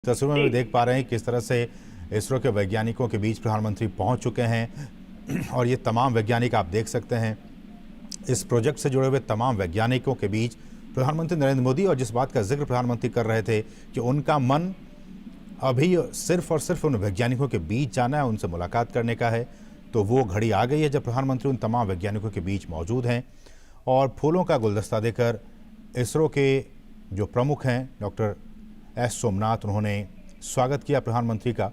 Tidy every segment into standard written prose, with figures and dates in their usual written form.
तस्वीरों में भी देख पा रहे हैं किस तरह से इसरो के वैज्ञानिकों के बीच प्रधानमंत्री पहुंच चुके हैं और ये तमाम वैज्ञानिक आप देख सकते हैं इस प्रोजेक्ट से जुड़े हुए तमाम वैज्ञानिकों के बीच प्रधानमंत्री नरेंद्र मोदी। और जिस बात का जिक्र प्रधानमंत्री कर रहे थे कि उनका मन अभी सिर्फ और सिर्फ उन वैज्ञानिकों के बीच जाना है, उनसे मुलाकात करने का है, तो वो घड़ी आ गई है जब प्रधानमंत्री उन तमाम वैज्ञानिकों के बीच मौजूद हैं और फूलों का गुलदस्ता देकर इसरो के जो प्रमुख हैं डॉक्टर एस सोमनाथ, उन्होंने स्वागत किया प्रधानमंत्री का।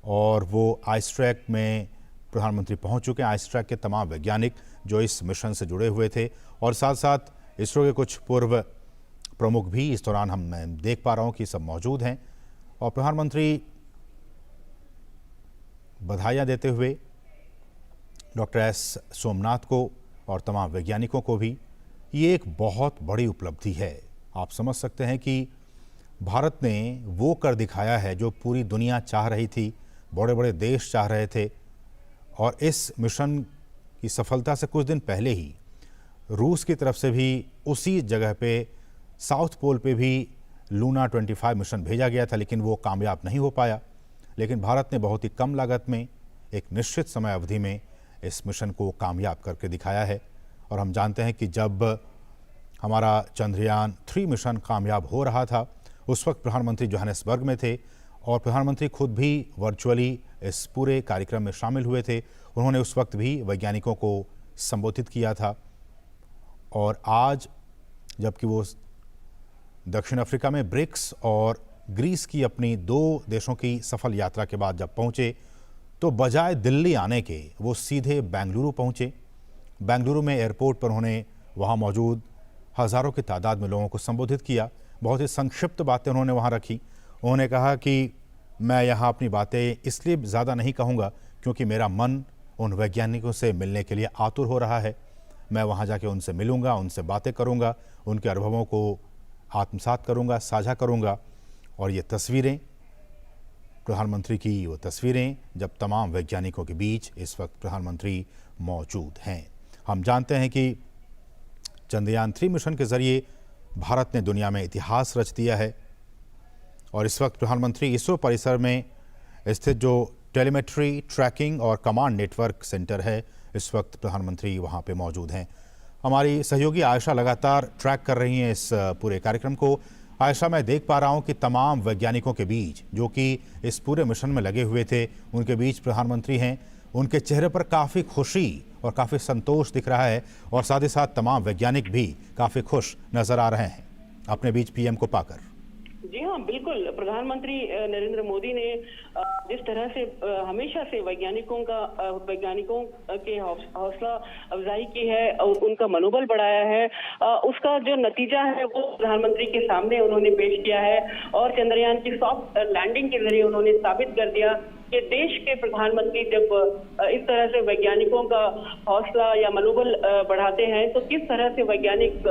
और वो आइसट्रैक में प्रधानमंत्री पहुंच चुके हैं, आइसट्रैक के तमाम वैज्ञानिक जो इस मिशन से जुड़े हुए थे और साथ साथ इसरो के कुछ पूर्व प्रमुख भी इस दौरान हम देख पा रहा हूं कि सब मौजूद हैं। और प्रधानमंत्री बधाइयां देते हुए डॉक्टर एस सोमनाथ को और तमाम वैज्ञानिकों को भी, ये एक बहुत बड़ी उपलब्धि है। आप समझ सकते हैं कि भारत ने वो कर दिखाया है जो पूरी दुनिया चाह रही थी, बड़े बड़े देश चाह रहे थे। और इस मिशन की सफलता से कुछ दिन पहले ही रूस की तरफ से भी उसी जगह पे साउथ पोल पे भी लूना 25 मिशन भेजा गया था, लेकिन वो कामयाब नहीं हो पाया। लेकिन भारत ने बहुत ही कम लागत में एक निश्चित समय अवधि में इस मिशन को कामयाब करके दिखाया है। और हम जानते हैं कि जब हमारा चंद्रयान 3 मिशन कामयाब हो रहा था उस वक्त प्रधानमंत्री जोहानिसबर्ग में थे और प्रधानमंत्री खुद भी वर्चुअली इस पूरे कार्यक्रम में शामिल हुए थे। उन्होंने उस वक्त भी वैज्ञानिकों को संबोधित किया था। और आज जबकि वो दक्षिण अफ्रीका में ब्रिक्स और ग्रीस की अपनी 2 देशों की सफल यात्रा के बाद जब पहुंचे तो बजाय दिल्ली आने के वो सीधे बेंगलुरु पहुंचे। बेंगलुरु में एयरपोर्ट पर उन्होंने वहां मौजूद हज़ारों की तादाद में लोगों को संबोधित किया। बहुत ही संक्षिप्त बातें उन्होंने वहां रखी। उन्होंने कहा कि मैं यहाँ अपनी बातें इसलिए ज़्यादा नहीं कहूँगा क्योंकि मेरा मन उन वैज्ञानिकों से मिलने के लिए आतुर हो रहा है। मैं वहाँ जाके उनसे मिलूँगा, उनसे बातें करूँगा, उनके अनुभवों को आत्मसात करूँगा, साझा करूँगा। और ये तस्वीरें, प्रधानमंत्री की वो तस्वीरें जब तमाम वैज्ञानिकों के बीच इस वक्त प्रधानमंत्री मौजूद हैं। हम जानते हैं कि चंद्रयान 3 मिशन के ज़रिए भारत ने दुनिया में इतिहास रच दिया है और इस वक्त प्रधानमंत्री इसरो परिसर में स्थित जो टेलीमेट्री, ट्रैकिंग और कमांड नेटवर्क सेंटर है, इस वक्त प्रधानमंत्री वहां पे मौजूद हैं। हमारी सहयोगी आयशा लगातार ट्रैक कर रही हैं इस पूरे कार्यक्रम को। आयशा, मैं देख पा रहा हूं कि तमाम वैज्ञानिकों के बीच जो कि इस पूरे मिशन में लगे हुए थे, उनके बीच प्रधानमंत्री हैं। उनके चेहरे पर काफ़ी खुशी और काफ़ी संतोष दिख रहा है और साथ ही साथ तमाम वैज्ञानिक भी काफ़ी खुश नजर आ रहे हैं अपने बीच पीएम को पाकर। जी हाँ, बिल्कुल। प्रधानमंत्री नरेंद्र मोदी ने जिस तरह से हमेशा से वैज्ञानिकों के हौसला अफजाई की है और उनका मनोबल बढ़ाया है, उसका जो नतीजा है वो प्रधानमंत्री के सामने उन्होंने पेश किया है। और चंद्रयान की सॉफ्ट लैंडिंग के जरिए उन्होंने साबित कर दिया कि देश के प्रधानमंत्री जब इस तरह से वैज्ञानिकों का हौसला या मनोबल बढ़ाते हैं तो किस तरह से वैज्ञानिक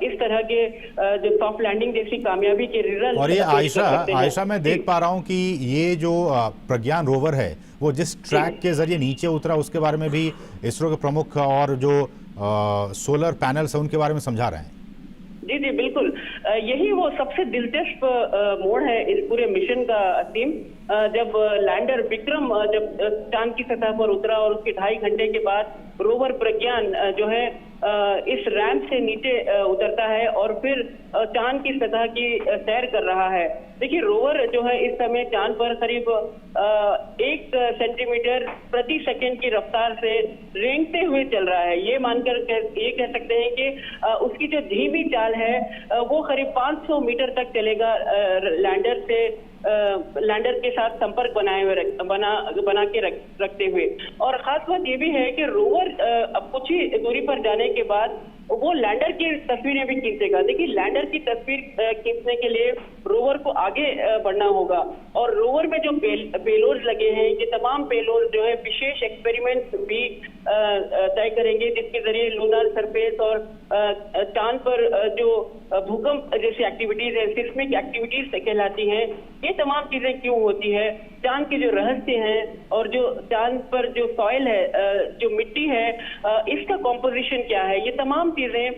इस तरह के जो सॉफ्ट लैंडिंग जैसी कामयाबी के रिजल्ट। और ये आयशा मैं देख पा रहा हूं कि ये जो प्रज्ञान रोवर है वो जिस ट्रैक के जरिए नीचे उतरा उसके बारे में भी इसरो के प्रमुख और जो सोलर पैनल्स है उनके बारे में समझा रहे हैं। जी जी बिल्कुल, यही वो सबसे दिलचस्प मोड़ है इस पूरे मिशन का थीम। जब लैंडर विक्रम जब चांद की सतह पर उतरा और उसके 2.5 घंटे के बाद रोवर प्रज्ञान जो है इस रैंप से नीचे उतरता है और फिर चांद की सतह की सैर कर रहा है। देखिए, रोवर जो है इस समय चांद पर करीब 1 सेंटीमीटर प्रति सेकंड की रफ्तार से रेंगते हुए चल रहा है। ये मानकर ये कह सकते हैं कि उसकी जो धीमी चाल है वो करीब 500 मीटर तक चलेगा लैंडर के साथ संपर्क बना के रखते हुए। और खास बात ये भी है कि रोवर अब कुछ ही दूरी पर जाने के बाद वो लैंडर की तस्वीरें भी खींचेगा। देखिए, लैंडर की तस्वीर खींचने के लिए रोवर को आगे बढ़ना होगा और रोवर में जो पेलोड्स लगे हैं, ये तमाम पेलोड जो है विशेष एक्सपेरिमेंट भी तय करेंगे जिसके जरिए लूनर सरफेस और चांद पर जो भूकंप जैसी एक्टिविटीज है, सिस्मिक एक्टिविटीज कहलाती हैं, ये तमाम चीजें क्यों होती है, चांद के जो रहस्य हैं और जो चांद पर जो सॉइल है, जो मिट्टी है, इसका कॉम्पोजिशन क्या है, ये तमाम चीजें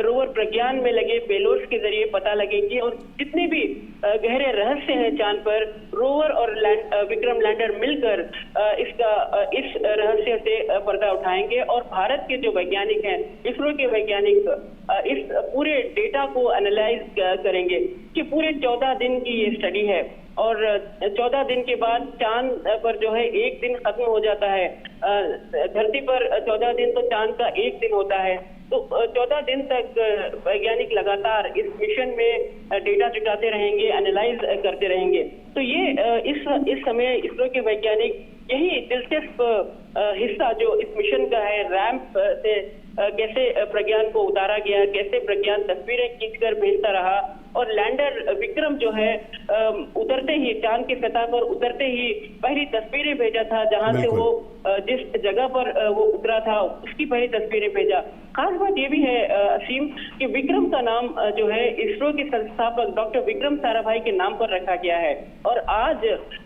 रोवर प्रज्ञान में लगे पेलोड्स के जरिए पता लगेगी। और जितने भी गहरे रहस्य हैं चांद पर, रोवर और विक्रम लैंडर मिलकर इस रहस्य से पर्दा उठाएंगे। और भारत के जो वैज्ञानिक हैं, इसरो के वैज्ञानिक, इस पूरे डेटा को एनालाइज करेंगे कि पूरे 14 दिन की ये स्टडी है। और 14 दिन के बाद चांद पर जो है एक दिन खत्म हो जाता है, धरती पर 14 दिन तो चांद का एक दिन होता है। तो 14 दिन तक वैज्ञानिक लगातार इस मिशन में डेटा जुटाते रहेंगे, एनालाइज करते रहेंगे। तो ये इस समय इसरो के वैज्ञानिक यही दिलचस्प हिस्सा जो इस मिशन का है, रैंप से कैसे प्रज्ञान को उतारा गया, कैसे प्रज्ञान तस्वीरें खींचकर भेजता रहा, और लैंडर विक्रम जो है उतरते ही, चांद की सतह पर उतरते ही पहली तस्वीरें भेजा था, जहां से वो जिस जगह पर वो उतरा था उसकी पहली तस्वीरें भेजा। खास बात ये भी है असीम कि विक्रम का नाम जो है इसरो के संस्थापक डॉक्टर विक्रम साराभाई के नाम पर रखा गया है। और आज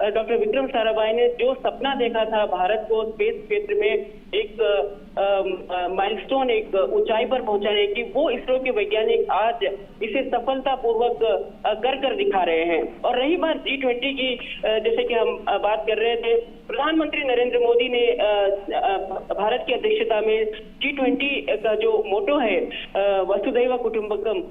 डॉक्टर विक्रम साराभाई ने जो सपना देखा था भारत को स्पेस क्षेत्र में एक माइलस्टोन, एक ऊंचाई पर पहुंचाने की, वो इसरो के वैज्ञानिक आज इसे सफलतापूर्वक कर दिखा रहे हैं। और रही बात G20 की, जैसे कि हम बात कर रहे थे, प्रधानमंत्री नरेंद्र मोदी ने भारत की अध्यक्षता में G20 का जो मोटो है वसुधैव कुटुंबकम,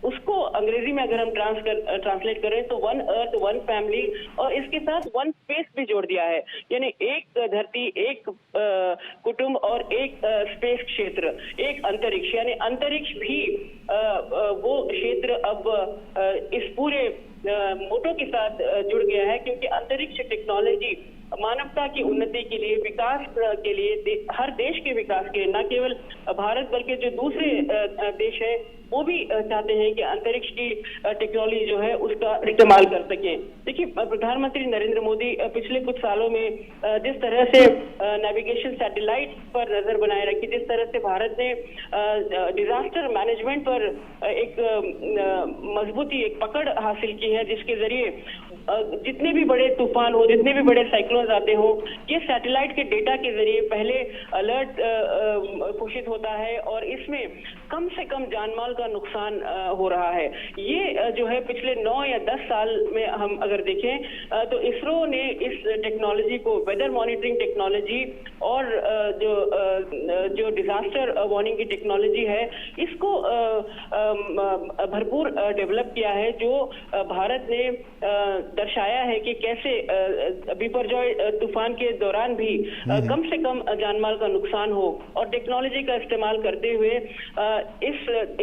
उसको अंग्रेजी में अगर हम ट्रांसलेट करें तो वन अर्थ वन फैमिली, और इसके साथ वन स्पेस भी जोड़ दिया है। यानी एक धरती, एक कुटुंब और एक स्पेस क्षेत्र, एक अंतरिक्ष। यानी अंतरिक्ष भी वो क्षेत्र अब इस पूरे मोटो के साथ जुड़ गया है, क्योंकि अंतरिक्ष टेक्नोलॉजी मानवता की उन्नति के लिए, विकास के लिए, हर देश के विकास के, न केवल भारत बल्कि जो दूसरे देश हैं वो भी चाहते हैं कि अंतरिक्ष की टेक्नोलॉजी जो है उसका इस्तेमाल कर सकें। देखिए, प्रधानमंत्री नरेंद्र मोदी पिछले कुछ सालों में जिस तरह से नेविगेशन सैटेलाइट पर नजर बनाए रखी, जिस तरह से भारत ने डिजास्टर मैनेजमेंट पर एक मजबूती, एक पकड़ हासिल की है, जिसके जरिए जितने भी बड़े तूफान हो, जितने भी बड़े साइक्लोन आते हो, ये सैटेलाइट के डेटा के जरिए पहले अलर्ट घोषित होता है और इसमें कम से कम जानमाल का नुकसान हो रहा है। ये जो है पिछले 9 या 10 साल में हम अगर देखें तो इसरो ने इस टेक्नोलॉजी को, वेदर मॉनिटरिंग टेक्नोलॉजी और जो डिजास्टर वार्निंग की टेक्नोलॉजी है, इसको भरपूर डेवलप किया है, जो भारत ने दर्शाया है कि कैसे बिपरजॉय तूफान के दौरान भी कम से कम जानमाल का नुकसान हो, और टेक्नोलॉजी का इस्तेमाल करते हुए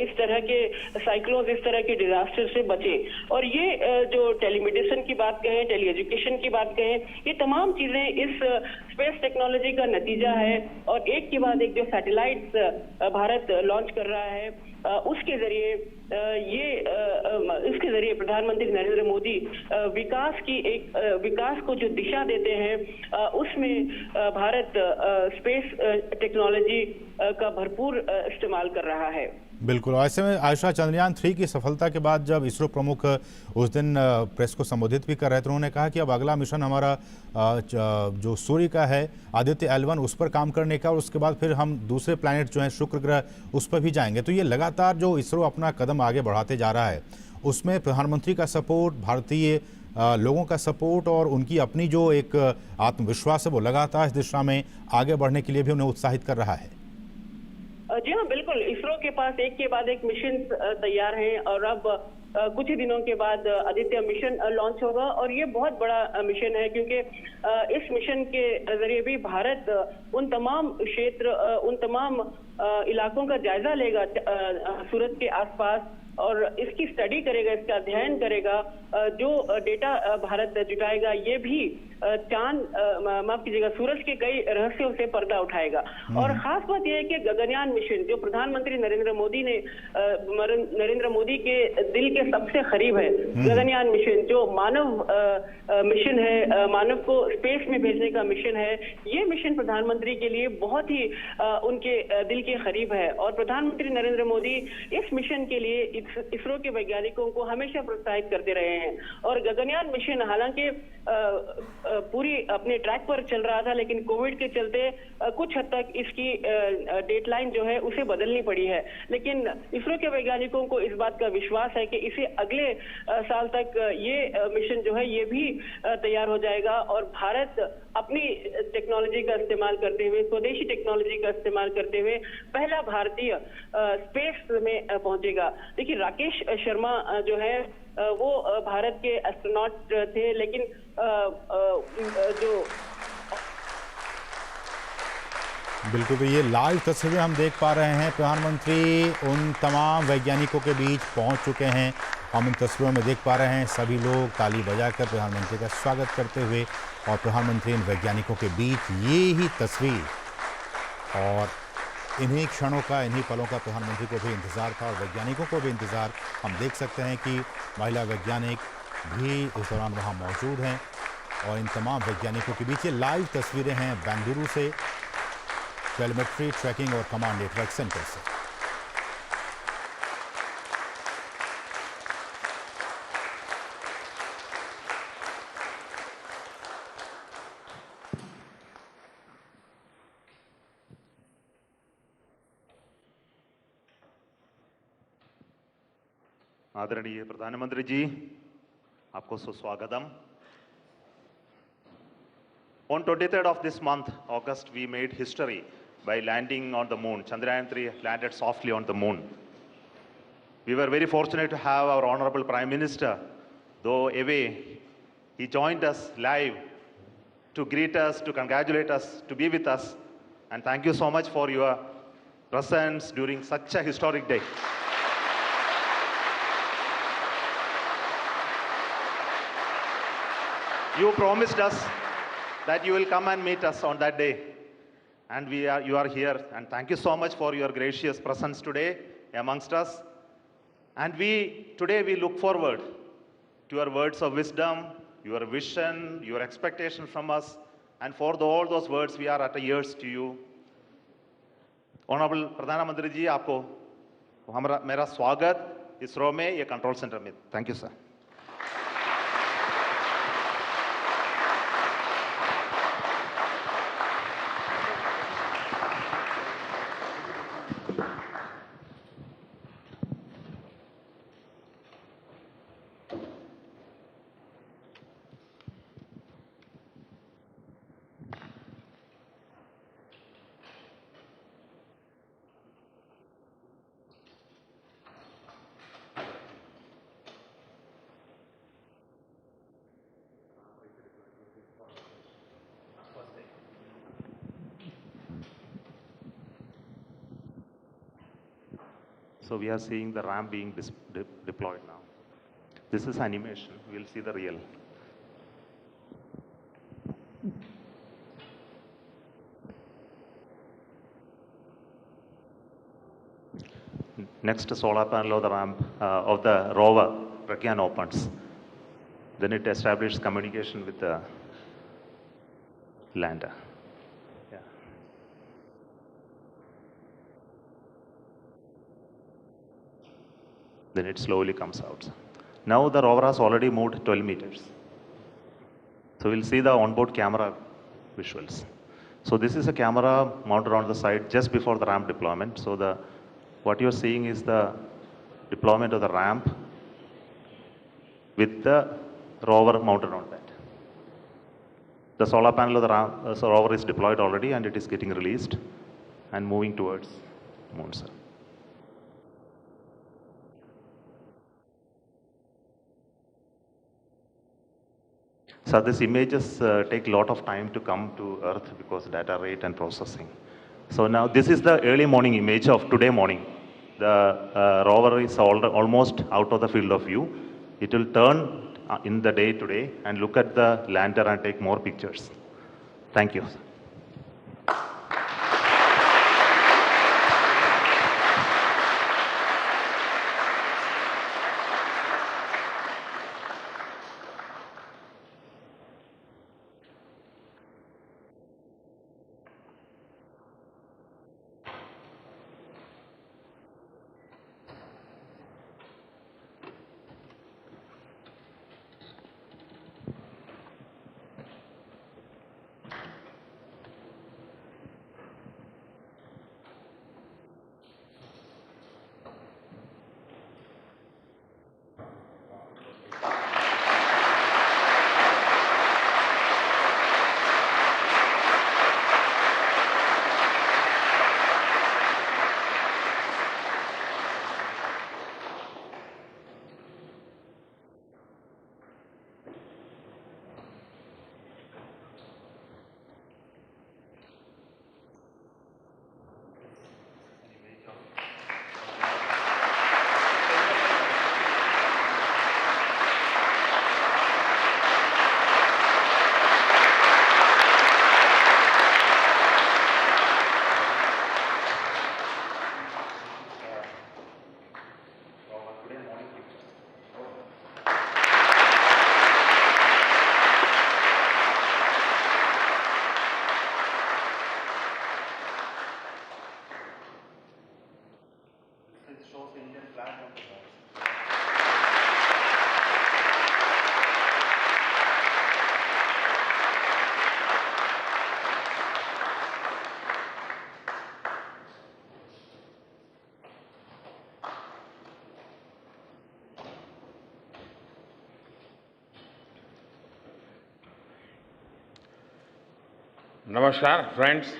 इस तरह के साइक्लोन, इस तरह के डिजास्टर से बचे। और ये जो टेलीमेडिसिन की बात कहें, टेली एजुकेशन की बात कहें, ये तमाम चीजें इस स्पेस टेक्नोलॉजी का नतीजा है। और एक के बाद एक जो सैटेलाइट भारत लॉन्च कर रहा है, उसके जरिए प्रधानमंत्री नरेंद्र मोदी विकास को जो दिशा देते हैं, उसमें भारत स्पेस टेक्नोलॉजी का भरपूर इस्तेमाल कर रहा है। बिल्कुल। ऐसे में आयशा, चंद्रयान 3 की सफलता के बाद जब इसरो प्रमुख उस दिन प्रेस को संबोधित भी कर रहे थे, उन्होंने कहा कि अब अगला मिशन हमारा जो सूर्य का है, आदित्य L1, उस पर काम करने का, और उसके बाद फिर हम दूसरे प्लैनेट जो हैं, शुक्र ग्रह, उस पर भी जाएंगे। तो ये लगातार जो इसरो अपना कदम आगे बढ़ाते जा रहा है, उसमें प्रधानमंत्री का सपोर्ट, भारतीय लोगों का सपोर्ट और उनकी अपनी जो एक आत्मविश्वास है, वो लगातार इस दिशा में आगे बढ़ने के लिए भी उन्हें उत्साहित कर रहा है। जी हाँ, बिल्कुल। इसरो के पास एक के बाद एक मिशन तैयार हैं, और अब कुछ ही दिनों के बाद आदित्य मिशन लॉन्च होगा, और ये बहुत बड़ा मिशन है, क्योंकि इस मिशन के जरिए भी भारत उन तमाम क्षेत्र, उन तमाम इलाकों का जायजा लेगा सूरज के आसपास, और इसकी स्टडी करेगा, इसका अध्ययन करेगा। जो डेटा भारत जुटाएगा, ये भी चांद, माफ कीजिएगा, सूरज के कई रहस्यों से पर्दा उठाएगा। और खास बात यह है कि गगनयान मिशन, जो प्रधानमंत्री नरेंद्र मोदी के दिल के सबसे करीब है, गगनयान मिशन जो मानव मिशन है, मानव को स्पेस में भेजने का मिशन है, ये मिशन प्रधानमंत्री के लिए बहुत ही उनके दिल के करीब है। और प्रधानमंत्री नरेंद्र मोदी इस मिशन के लिए इसरो के वैज्ञानिकों को हमेशा प्रोत्साहित करते रहे हैं। और गगनयान मिशन हालांकि पूरी अपने ट्रैक पर चल रहा था, लेकिन कोविड के चलते कुछ हद तक इसकी डेडलाइन जो है उसे बदलनी पड़ी है। लेकिन इसरो के वैज्ञानिकों को इस बात का विश्वास है कि इसे अगले साल तक ये मिशन जो है ये भी तैयार हो जाएगा और भारत अपनी टेक्नोलॉजी का इस्तेमाल करते हुए, स्वदेशी टेक्नोलॉजी का इस्तेमाल करते हुए पहला भारतीय स्पेस में पहुंचेगा। देखिए, राकेश शर्मा जो है वो भारत के एस्ट्रोनॉट थे, लेकिन जो बिल्कुल, तो ये लाइव तस्वीरें हम देख पा रहे हैं। प्रधानमंत्री उन तमाम वैज्ञानिकों के बीच पहुंच चुके हैं। हम इन तस्वीरों में देख पा रहे हैं सभी लोग ताली बजाकर प्रधानमंत्री का स्वागत करते हुए, और प्रधानमंत्री इन वैज्ञानिकों के बीच ये ही तस्वीर और इन्हीं क्षणों का, इन्हीं पलों का प्रधानमंत्री को भी इंतज़ार था और वैज्ञानिकों को भी इंतज़ार। हम देख सकते हैं कि महिला वैज्ञानिक भी इस दौरान वहाँ मौजूद हैं और इन तमाम वैज्ञानिकों के बीच ये लाइव तस्वीरें हैं बेंगलुरु से, टेलीमेट्री ट्रैकिंग और कमांड नेटवर्क सेंटर से। आदरणीय प्रधानमंत्री जी, आपको सुस्वागतम। On 23rd of this month, August, we made history by landing on the moon. Chandrayaan-3 landed softly on the moon. We were very fortunate to have our Honorable Prime Minister, though away, he joined us live to greet us, to congratulate us, to be with us. And thank you so much for your presence during such a historic day. You promised us that you will come and meet us on that day, and you are here, and thank you so much for your gracious presence today amongst us. And today we look forward to your words of wisdom, your vision, your expectation from us, and for all those words we are at ears to you. Honorable प्रधानमंत्री जी, आपको मेरा स्वागत इसरो में, ये control centre में। Thank you sir. So we are seeing the ramp being deployed now. This is animation. We'll see the real. Next solar panel of the ramp of the rover Pragyan opens. Then it establishes communication with the lander. Yeah. Then it slowly comes out. Now the rover has already moved 12 meters. So we'll see the onboard camera visuals. So this is a camera mounted on the side just before the ramp deployment. So what you're seeing is the deployment of the ramp with the rover mounted on that. The solar panel of the rover is deployed already, and it is getting released and moving towards moon, sir. So these images take a lot of time to come to Earth because data rate and processing. So now this is the early morning image of today morning. The rover is almost out of the field of view. It will turn in the day today and look at the lander and take more pictures. Thank you. नमस्कार friends.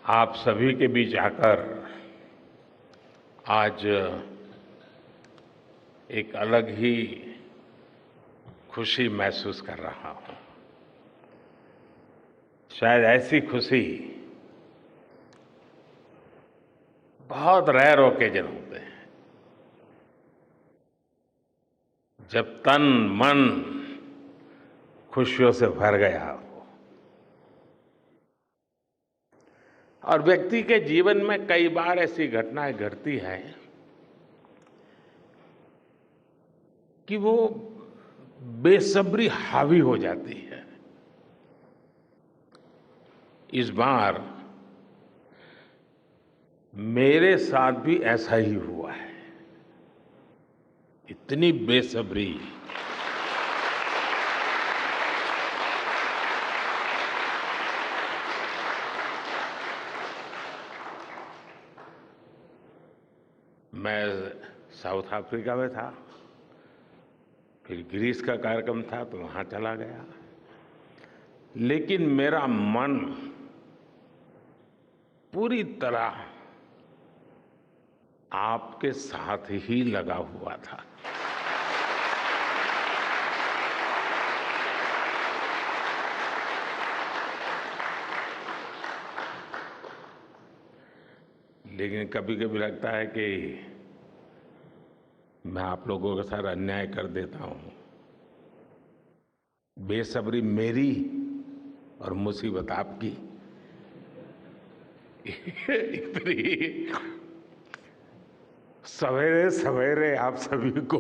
आप सभी के बीच आकर आज एक अलग ही खुशी महसूस कर रहा हूं। शायद ऐसी खुशी बहुत रेयर ओकेजन होते हैं जब तन मन खुशियों से भर गया हो। और व्यक्ति के जीवन में कई बार ऐसी घटनाएं घटती हैं कि वो बेसब्री हावी हो जाती है। इस बार मेरे साथ भी ऐसा ही हुआ है। इतनी बेसब्री, मैं साउथ अफ्रीका में था, फिर ग्रीस का कार्यक्रम था तो वहां चला गया, लेकिन मेरा मन पूरी तरह आपके साथ ही लगा हुआ था। लेकिन कभी कभी लगता है कि मैं आप लोगों के साथ अन्याय कर देता हूं। बेसब्री मेरी और मुसीबत आपकी। इतनी सवेरे सवेरे आप सभी को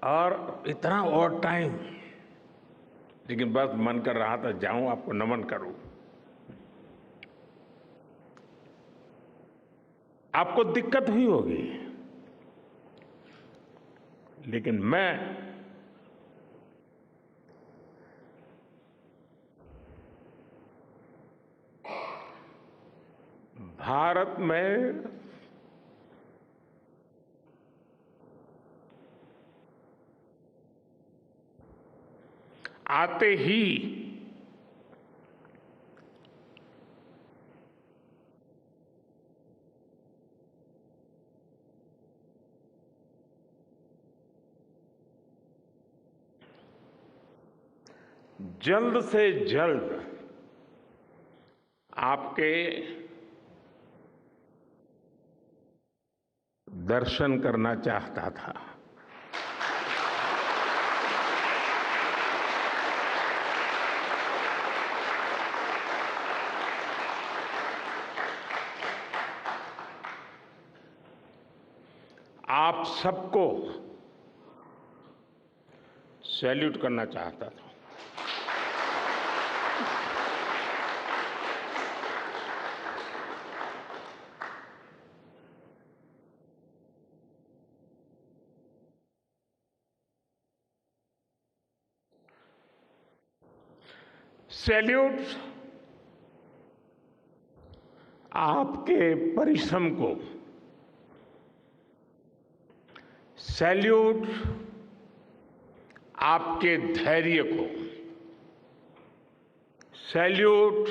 और इतना और टाइम, लेकिन बस मन कर रहा था जाऊं आपको नमन करूं। आपको दिक्कत हुई होगी, लेकिन मैं भारत में आते ही जल्द से जल्द आपके दर्शन करना चाहता था। आप सबको सैल्यूट करना चाहता था। सैल्यूट आपके परिश्रम को, सैल्यूट आपके धैर्य को, सैल्यूट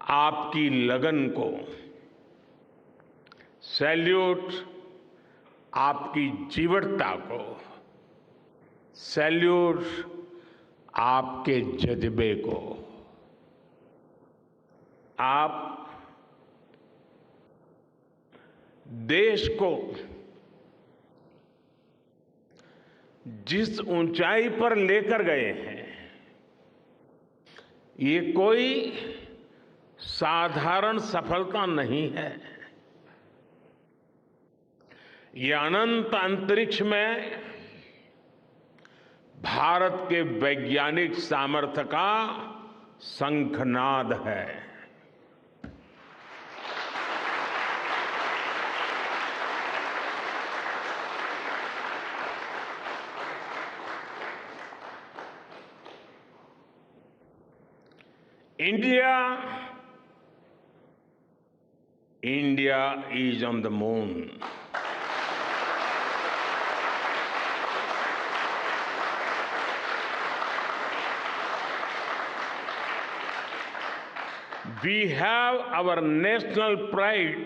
आपकी लगन को, सैल्यूट आपकी जीवटता को, सैल्यूट आपके जज्बे को। आप देश को जिस ऊंचाई पर लेकर गए हैं, ये कोई साधारण सफलता नहीं है। ये अनंत अंतरिक्ष में भारत के वैज्ञानिक सामर्थ्य का शंखनाद है। India India is on the moon. We have our national pride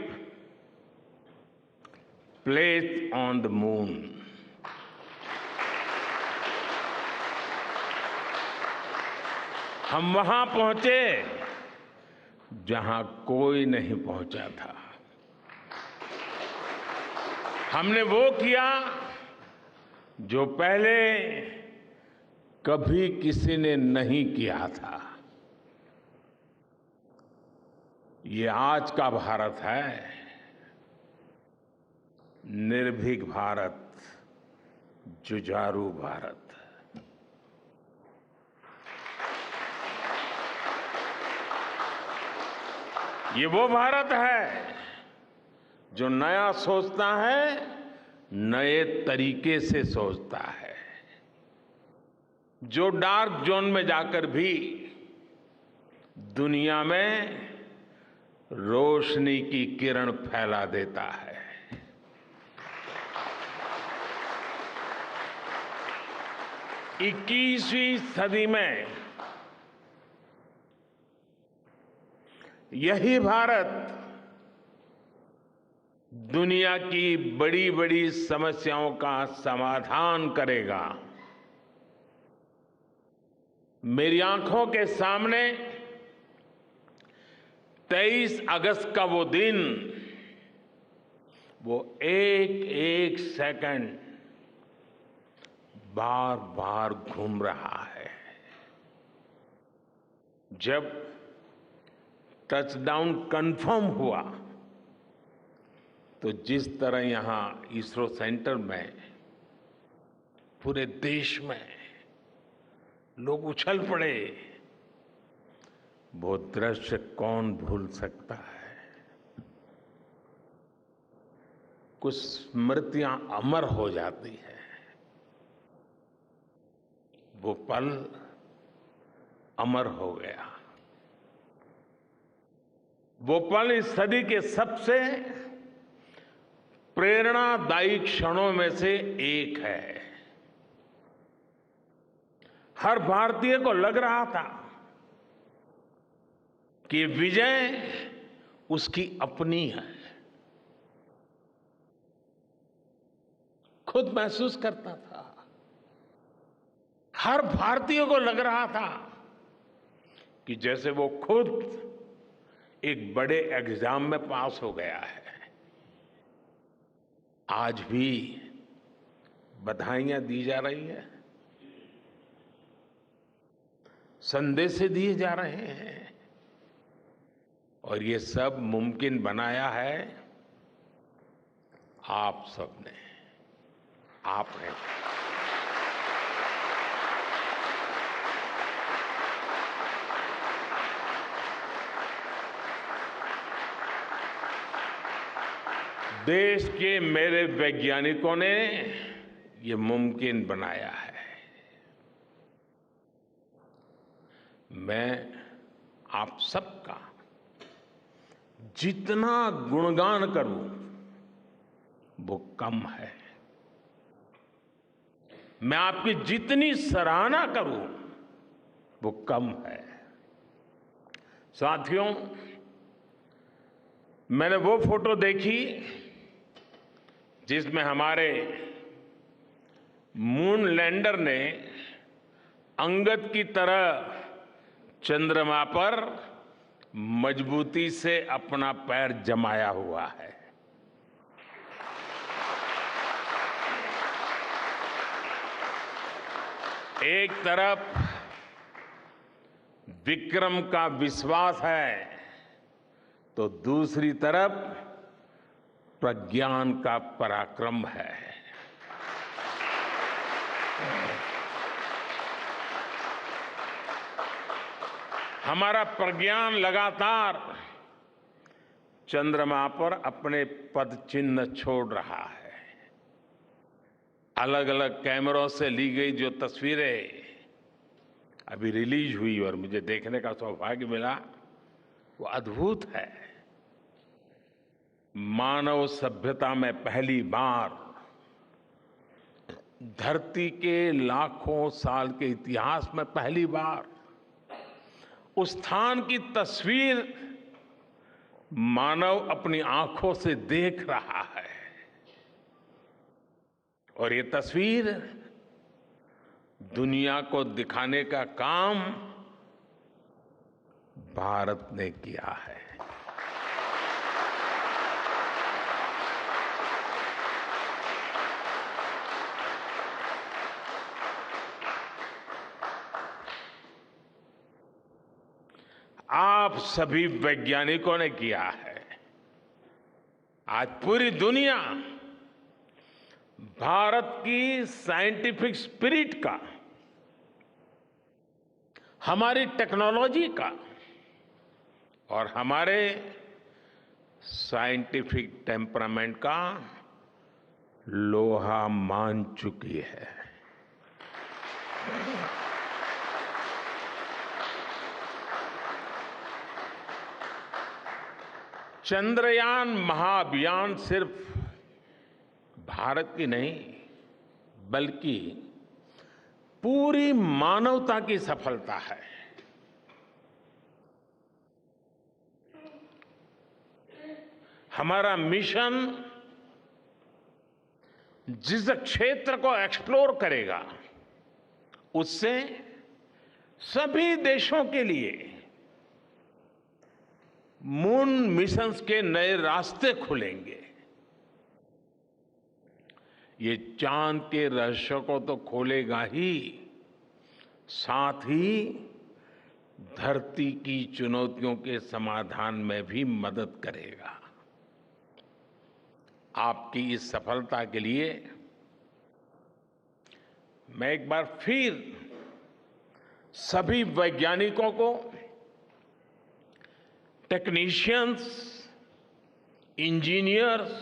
placed on the moon. हम वहां पहुंचे जहां कोई नहीं पहुंचा था। हमने वो किया जो पहले कभी किसी ने नहीं किया था। ये आज का भारत है, निर्भीक भारत, जुझारू भारत। ये वो भारत है जो नया सोचता है, नए तरीके से सोचता है, जो डार्क जोन में जाकर भी दुनिया में रोशनी की किरण फैला देता है। 21वीं सदी में यही भारत दुनिया की बड़ी बड़ी समस्याओं का समाधान करेगा। मेरी आंखों के सामने 23 अगस्त का वो दिन, वो एक एक सेकंड बार बार घूम रहा है। जब टचडाउन कंफर्म हुआ तो जिस तरह यहां इसरो सेंटर में, पूरे देश में लोग उछल पड़े, वो दृश्य कौन भूल सकता है। कुछ स्मृतियां अमर हो जाती है। वो पल अमर हो गया। वो पल इस सदी के सबसे प्रेरणादायी क्षणों में से एक है। हर भारतीय को लग रहा था कि विजय उसकी अपनी है। खुद महसूस करता था। हर भारतीय को लग रहा था कि जैसे वो खुद एक बड़े एग्जाम में पास हो गया है। आज भी बधाइयां दी जा रही हैं, संदेश दिए जा रहे हैं, और ये सब मुमकिन बनाया है आप सबने, आपने। देश के मेरे वैज्ञानिकों ने ये मुमकिन बनाया है। मैं आप सबका जितना गुणगान करूं वो कम है। मैं आपकी जितनी सराहना करूं वो कम है। साथियों, मैंने वो फोटो देखी जिसमें हमारे मून लैंडर ने अंगद की तरह चंद्रमा पर मजबूती से अपना पैर जमाया हुआ है। एक तरफ विक्रम का विश्वास है तो दूसरी तरफ प्रज्ञान का पराक्रम है। हमारा प्रज्ञान लगातार चंद्रमा पर अपने पद चिन्ह छोड़ रहा है। अलग अलग कैमरों से ली गई जो तस्वीरें अभी रिलीज हुई और मुझे देखने का सौभाग्य मिला, वो अद्भुत है। मानव सभ्यता में पहली बार धरती के लाखों साल के इतिहास में पहली बार उस स्थान की तस्वीर मानव अपनी आंखों से देख रहा है। और ये तस्वीर दुनिया को दिखाने का काम भारत ने किया है। आप सभी वैज्ञानिकों ने किया है। आज पूरी दुनिया भारत की साइंटिफिक स्पिरिट का, हमारी टेक्नोलॉजी का और हमारे साइंटिफिक टेम्परामेंट का लोहा मान चुकी है। चंद्रयान महाअभियान सिर्फ भारत की नहीं बल्कि पूरी मानवता की सफलता है। हमारा मिशन जिस क्षेत्र को एक्सप्लोर करेगा उससे सभी देशों के लिए मून मिशंस के नए रास्ते खुलेंगे। ये चांद के रहस्य को तो खोलेगा ही, साथ ही धरती की चुनौतियों के समाधान में भी मदद करेगा। आपकी इस सफलता के लिए मैं एक बार फिर सभी वैज्ञानिकों को, टेक्नीशियंस, इंजीनियर्स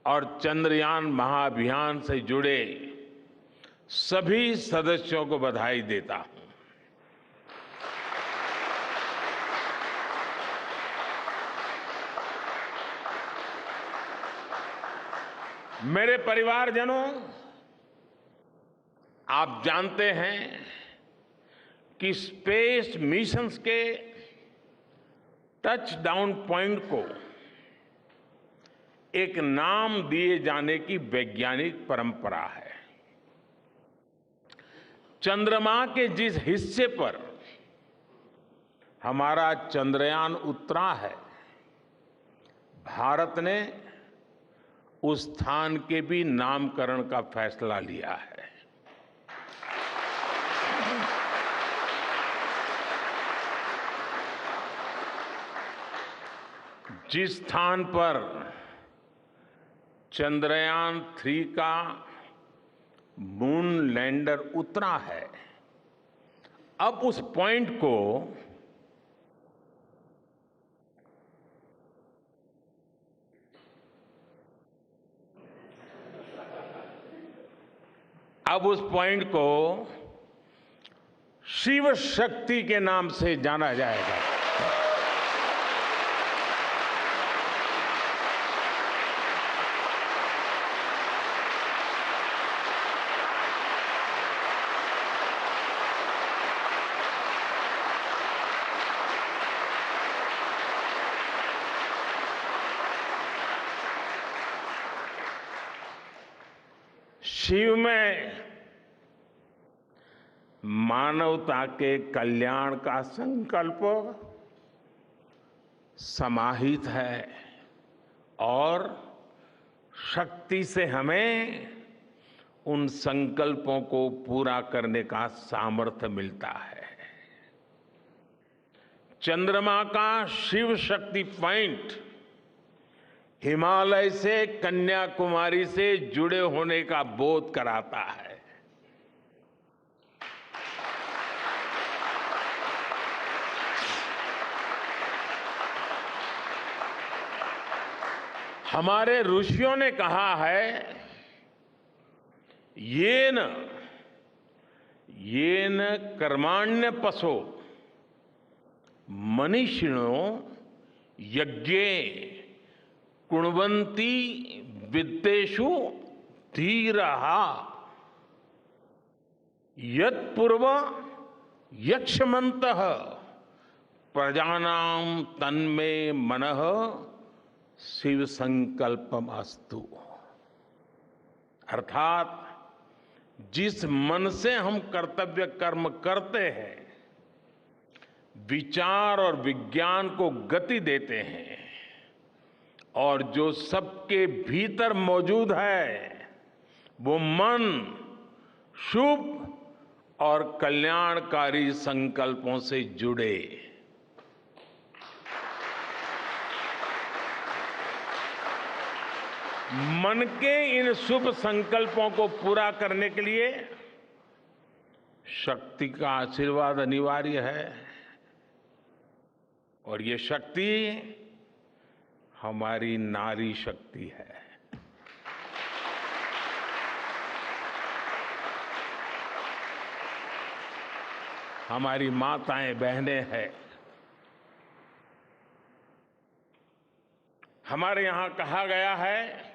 और चंद्रयान महाअभियान से जुड़े सभी सदस्यों को बधाई देता हूं। मेरे परिवारजनों, आप जानते हैं कि स्पेस मिशंस के टच डाउन पॉइंट को एक नाम दिए जाने की वैज्ञानिक परंपरा है। चंद्रमा के जिस हिस्से पर हमारा चंद्रयान उतरा है, भारत ने उस स्थान के भी नामकरण का फैसला लिया है। जिस स्थान पर चंद्रयान 3 का मून लैंडर उतरा है, अब उस पॉइंट को शिव शक्ति के नाम से जाना जाएगा। शिव में मानवता के कल्याण का संकल्प समाहित है और शक्ति से हमें उन संकल्पों को पूरा करने का सामर्थ्य मिलता है। चंद्रमा का शिव शक्ति पॉइंट हिमालय से कन्याकुमारी से जुड़े होने का बोध कराता है। हमारे ऋषियों ने कहा है, येन कर्माण्य पशो मनीषिणो यज्ञे कुण्वन्ति वित्तेषु धीरः यत्पूर्व यक्ष्मन्तः प्रजानां तन्मे मनः शिव संकल्पमस्तु। अर्थात जिस मन से हम कर्तव्य कर्म करते हैं, विचार और विज्ञान को गति देते हैं, और जो सबके भीतर मौजूद है, वो मन शुभ और कल्याणकारी संकल्पों से जुड़े। मन के इन शुभ संकल्पों को पूरा करने के लिए शक्ति का आशीर्वाद अनिवार्य है, और ये शक्ति हमारी नारी शक्ति है। हमारी माताएं बहनें हैं। हमारे यहां कहा गया है,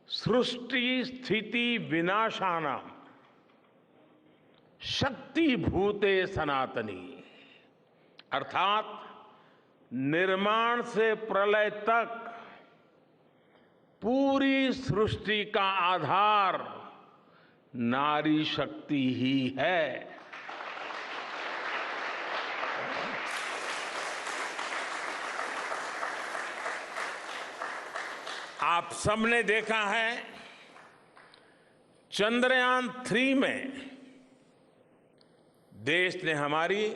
सृष्टि स्थिति विनाशानां शक्ति भूते सनातनी। अर्थात निर्माण से प्रलय तक पूरी सृष्टि का आधार नारी शक्ति ही है। आप सबने देखा है, चंद्रयान 3 में देश ने, हमारी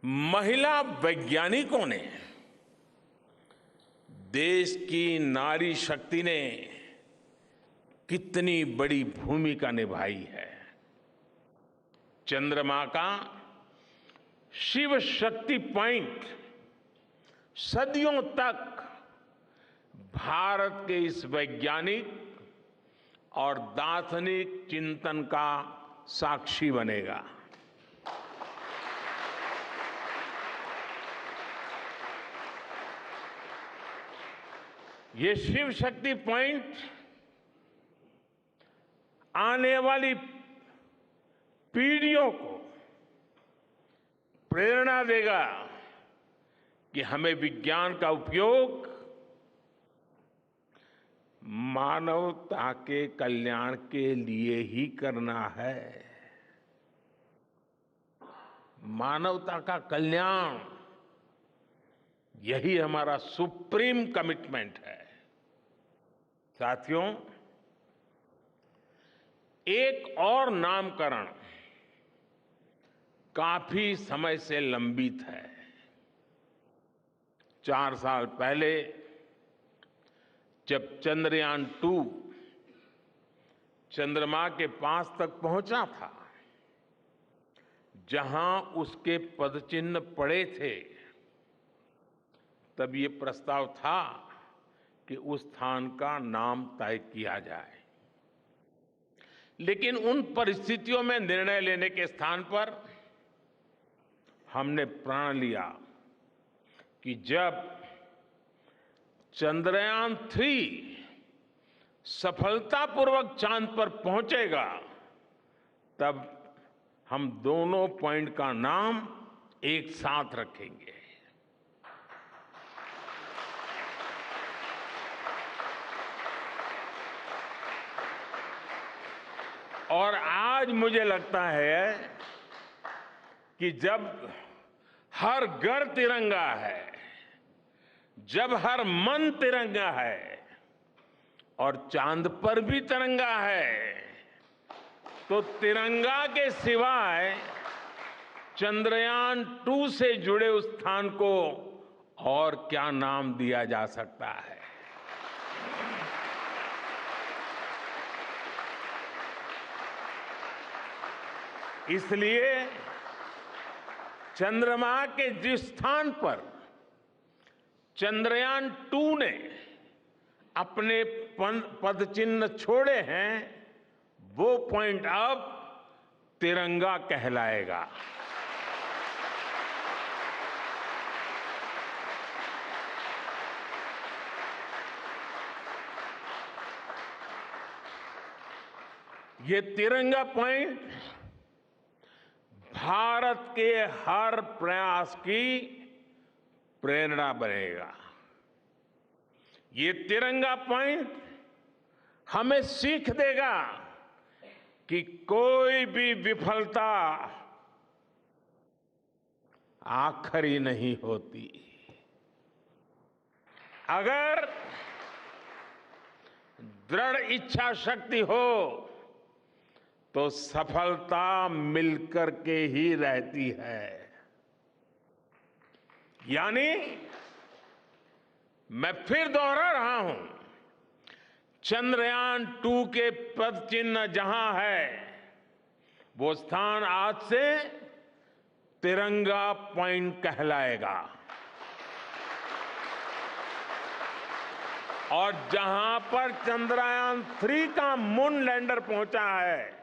महिला वैज्ञानिकों ने, देश की नारी शक्ति ने कितनी बड़ी भूमिका निभाई है। चंद्रमा का शिव शक्ति पॉइंट सदियों तक भारत के इस वैज्ञानिक और दार्शनिक चिंतन का साक्षी बनेगा। ये शिव शक्ति पॉइंट आने वाली पीढ़ियों को प्रेरणा देगा कि हमें विज्ञान का उपयोग मानवता के कल्याण के लिए ही करना है। मानवता का कल्याण, यही हमारा सुप्रीम कमिटमेंट है। साथियों, एक और नामकरण काफी समय से लंबित है। 4 साल पहले जब चंद्रयान 2 चंद्रमा के पास तक पहुंचा था, जहां उसके पदचिन्ह पड़े थे, तब ये प्रस्ताव था कि उस स्थान का नाम तय किया जाए। लेकिन उन परिस्थितियों में निर्णय लेने के स्थान पर हमने प्रण लिया कि जब चंद्रयान 3 सफलतापूर्वक चांद पर पहुंचेगा, तब हम दोनों पॉइंट का नाम एक साथ रखेंगे। और आज मुझे लगता है कि जब हर घर तिरंगा है, जब हर मन तिरंगा है और चांद पर भी तिरंगा है, तो तिरंगा के सिवाय चंद्रयान 2 से जुड़े उस स्थान को और क्या नाम दिया जा सकता है। इसलिए चंद्रमा के जिस स्थान पर चंद्रयान 2 ने अपने पदचिन्ह छोड़े हैं, वो पॉइंट अब तिरंगा कहलाएगा। ये तिरंगा पॉइंट भारत के हर प्रयास की प्रेरणा बनेगा। ये तिरंगा पॉइंट हमें सीख देगा कि कोई भी विफलता आखिरी नहीं होती। अगर दृढ़ इच्छा शक्ति हो तो सफलता मिलकर के ही रहती है। यानी मैं फिर दोहरा रहा हूं, चंद्रयान 2 के पद चिन्ह जहां है वो स्थान आज से तिरंगा पॉइंट कहलाएगा। और जहां पर चंद्रयान 3 का मून लैंडर पहुंचा है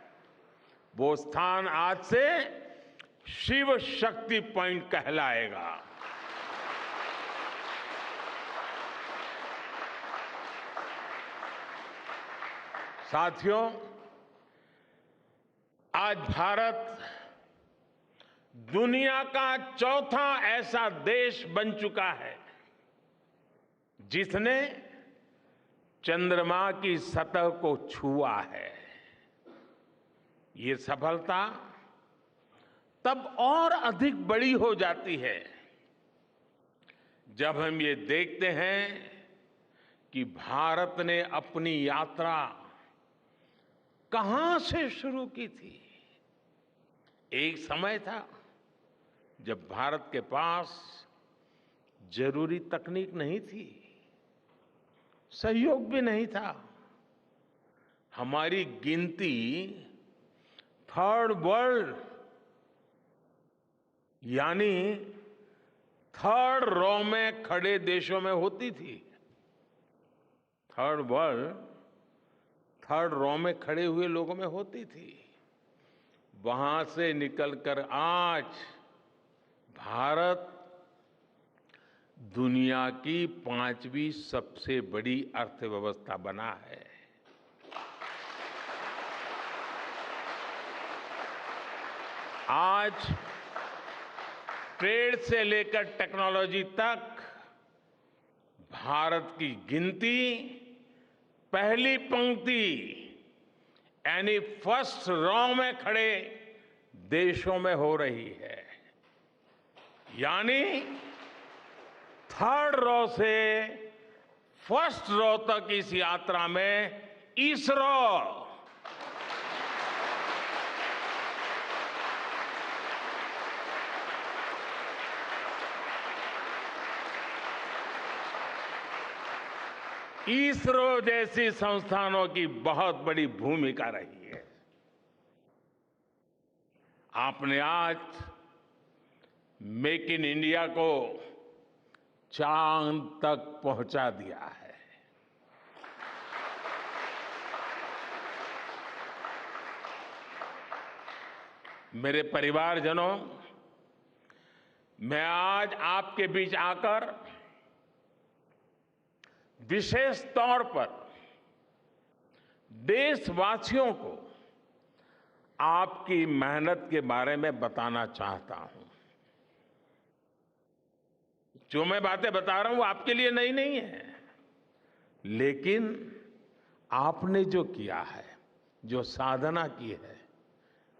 वो स्थान आज से शिव शक्ति पॉइंट कहलाएगा। साथियों, आज भारत दुनिया का चौथा ऐसा देश बन चुका है जिसने चंद्रमा की सतह को छुआ है। ये सफलता तब और अधिक बड़ी हो जाती है जब हम ये देखते हैं कि भारत ने अपनी यात्रा कहां से शुरू की थी। एक समय था जब भारत के पास जरूरी तकनीक नहीं थी, सहयोग भी नहीं था। हमारी गिनती थर्ड वर्ल्ड यानी थर्ड रॉ में खड़े देशों में होती थी। थर्ड वर्ल्ड थर्ड रॉ में खड़े हुए लोगों में होती थी। वहां से निकलकर आज भारत दुनिया की 5वीं सबसे बड़ी अर्थव्यवस्था बना है। आज ट्रेड से लेकर टेक्नोलॉजी तक भारत की गिनती पहली पंक्ति यानी फर्स्ट रॉ में खड़े देशों में हो रही है। यानी थर्ड रॉ से फर्स्ट रॉ तक इस यात्रा में इसरो जैसी संस्थानों की बहुत बड़ी भूमिका रही है। आपने आज मेक इन इंडिया को चांद तक पहुंचा दिया है। मेरे परिवारजनों, मैं आज आपके बीच आकर विशेष तौर पर देशवासियों को आपकी मेहनत के बारे में बताना चाहता हूं। जो मैं बातें बता रहा हूं वो आपके लिए नई नहीं है, लेकिन आपने जो किया है, जो साधना की है,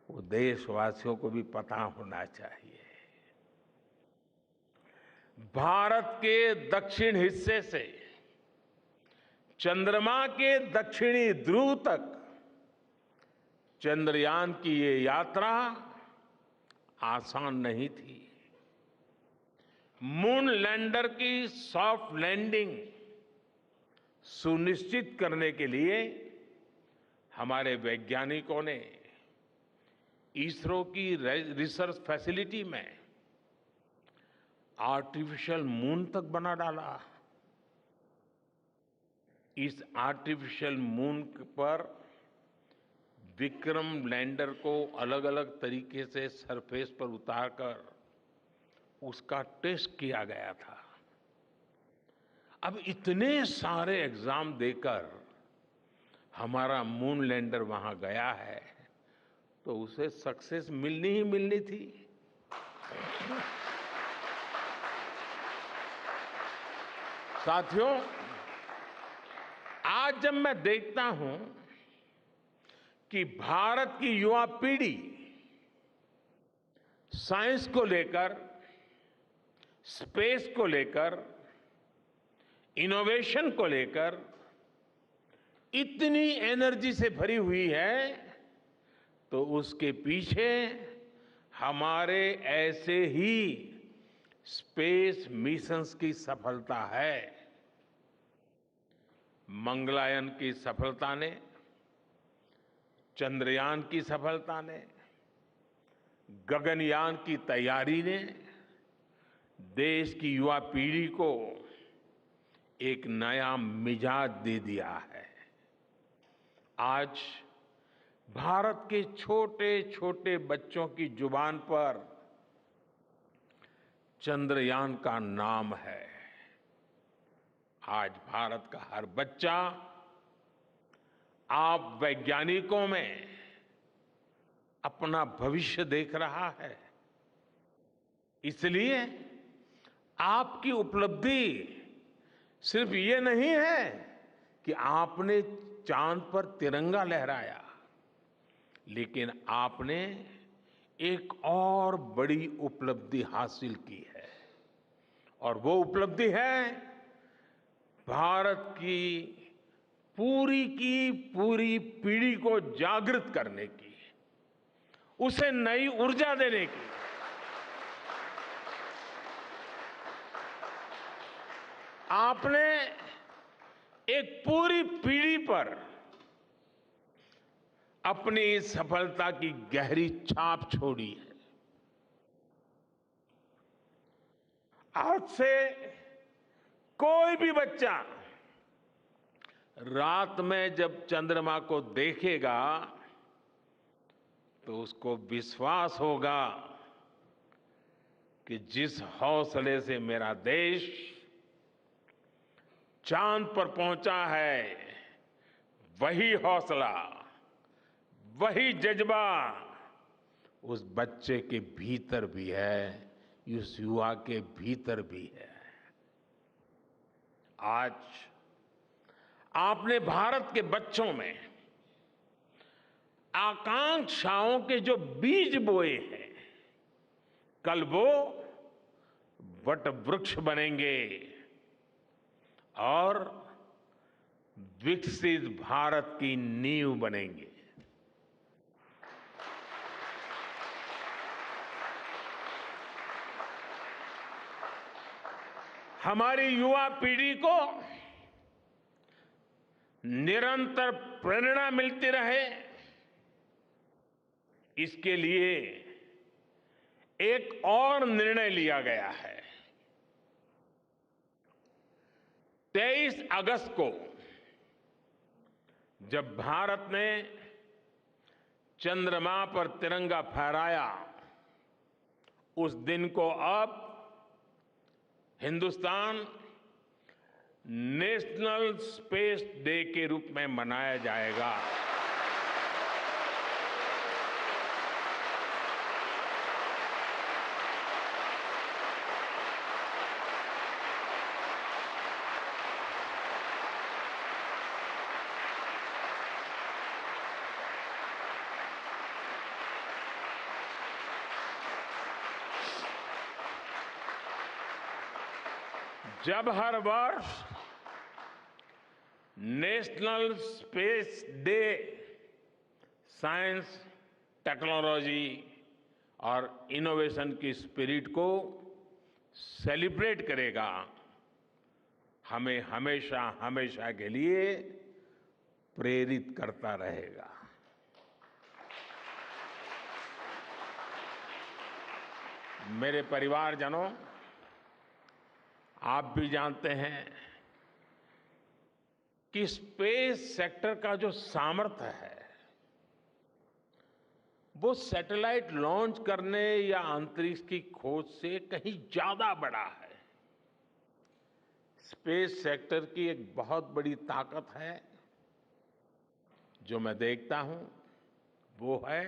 वो देशवासियों को भी पता होना चाहिए। भारत के दक्षिण हिस्से से चंद्रमा के दक्षिणी ध्रुव तक चंद्रयान की ये यात्रा आसान नहीं थी। मून लैंडर की सॉफ्ट लैंडिंग सुनिश्चित करने के लिए हमारे वैज्ञानिकों ने इसरो की रिसर्च फैसिलिटी में आर्टिफिशियल मून तक बना डाला। इस आर्टिफिशियल मून पर विक्रम लैंडर को अलग अलग तरीके से सरफेस पर उतारकर उसका टेस्ट किया गया था। अब इतने सारे एग्जाम देकर हमारा मून लैंडर वहां गया है तो उसे सक्सेस मिलनी ही मिलनी थी। साथियों, आज जब मैं देखता हूं कि भारत की युवा पीढ़ी साइंस को लेकर, स्पेस को लेकर, इनोवेशन को लेकर इतनी एनर्जी से भरी हुई है, तो उसके पीछे हमारे ऐसे ही स्पेस मिशंस की सफलता है। मंगलयान की सफलता ने, चंद्रयान की सफलता ने, गगनयान की तैयारी ने देश की युवा पीढ़ी को एक नया मिजाज दे दिया है। आज भारत के छोटे छोटे बच्चों की जुबान पर चंद्रयान का नाम है। आज भारत का हर बच्चा आप वैज्ञानिकों में अपना भविष्य देख रहा है। इसलिए आपकी उपलब्धि सिर्फ ये नहीं है कि आपने चांद पर तिरंगा लहराया, लेकिन आपने एक और बड़ी उपलब्धि हासिल की है, और वो उपलब्धि है भारत की पूरी पीढ़ी को जागृत करने की, उसे नई ऊर्जा देने की। आपने एक पूरी पीढ़ी पर अपनी इस सफलता की गहरी छाप छोड़ी है। आज से कोई भी बच्चा रात में जब चंद्रमा को देखेगा तो उसको विश्वास होगा कि जिस हौसले से मेरा देश चांद पर पहुंचा है, वही हौसला, वही जज्बा उस बच्चे के भीतर भी है, उस युवा के भीतर भी है। आज आपने भारत के बच्चों में आकांक्षाओं के जो बीज बोए हैं, कल वो वट वृक्ष बनेंगे और विकसित भारत की नींव बनेंगे। हमारी युवा पीढ़ी को निरंतर प्रेरणा मिलती रहे, इसके लिए एक और निर्णय लिया गया है। 23 अगस्त को जब भारत ने चंद्रमा पर तिरंगा फहराया, उस दिन को अब हिंदुस्तान नेशनल स्पेस डे के रूप में मनाया जाएगा। जब हर वर्ष national space day science, technology और इनोवेशन की स्पिरिट को सेलिब्रेट करेगा, हमें हमेशा हमेशा के लिए प्रेरित करता रहेगा। मेरे परिवारजनों, आप भी जानते हैं कि स्पेस सेक्टर का जो सामर्थ्य है, वो सैटेलाइट लॉन्च करने या अंतरिक्ष की खोज से कहीं ज्यादा बड़ा है। स्पेस सेक्टर की एक बहुत बड़ी ताकत है जो मैं देखता हूं वो है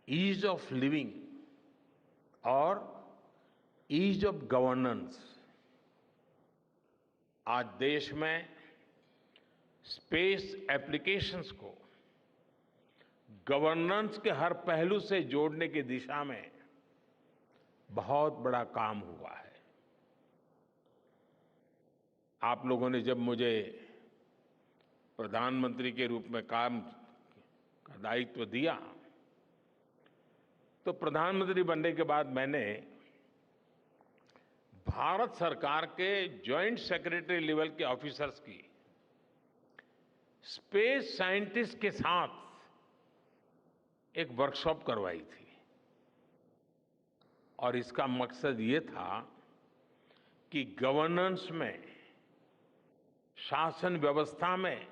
ईज ऑफ लिविंग और ईज ऑफ गवर्नेंस। आज देश में स्पेस एप्लीकेशंस को गवर्नेंस के हर पहलू से जोड़ने की दिशा में बहुत बड़ा काम हुआ है। आप लोगों ने जब मुझे प्रधानमंत्री के रूप में काम का दायित्व दिया तो प्रधानमंत्री बनने के बाद मैंने भारत सरकार के जॉइंट सेक्रेटरी लेवल के ऑफिसर्स की स्पेस साइंटिस्ट के साथ एक वर्कशॉप करवाई थी और इसका मकसद ये था कि गवर्नेंस में, शासन व्यवस्था में